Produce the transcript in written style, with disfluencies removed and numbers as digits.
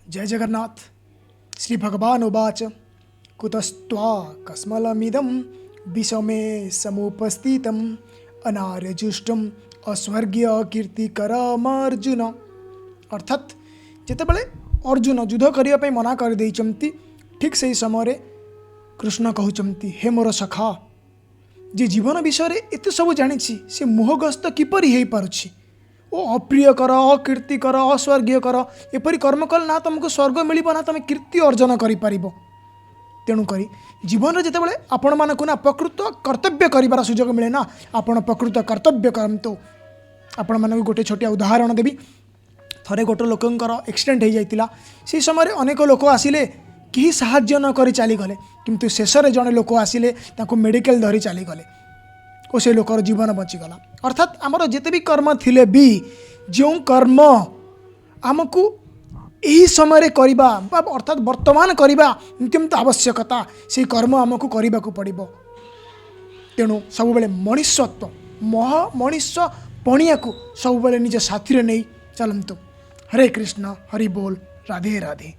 जय जगन्नाथ। श्री भगवान उवाच कुतस्त्वा कस्मलमिदं विषमे समुपस्थितम् अनार्यजुष्टम अस्वर्गीय कीर्तिकरमर्जुन। अर्थात जितेबाला अर्जुन युद्ध करने मना कर देइचंती, ठीक से समय कृष्ण कहउचंती हे मोर सखा, जे जीवन विषय एत सब जानी से मोहग्रस्त किपरि हो पारुछि। ओ अप्रिय कर, अकीर्ति कर, अस्वर्गीय कर, एपरी कर्म कल ना तुमको स्वर्ग मिल ना तुम कीर्ति अर्जन कर। तेणुक जीवन में जितेबाला आपण मानक ना प्रकृत कर्तव्य कर सुजोग मिले ना, आपण प्रकृत कर्तव्य करतु। आपण मानक गोटे छोटिया उदाहरण देवी। थरे गोटे लोकंकर एक्सीडेंट हो जाता, से समय अनेक लोक आसिले, कहीं साहाय्य न करी चलीगले, किंतु शेष में जड़े लोक आसिले मेडिकल धरी चलीगले और से लोकर जीवन बचीगला। अर्थात आमर जिते भी कर्म थिले भी जो कर्म आमको यही समय करवा अर्थात वर्तमान करवा नित्यंत आवश्यकता, से कर्म आमको करने को पड़ो। तेणु सब बेले मनुष्यत्व मनुष्य पणिया को सब बेले निज साथी नहीं चलतु। हरे कृष्ण, हरि बोल, राधे राधे।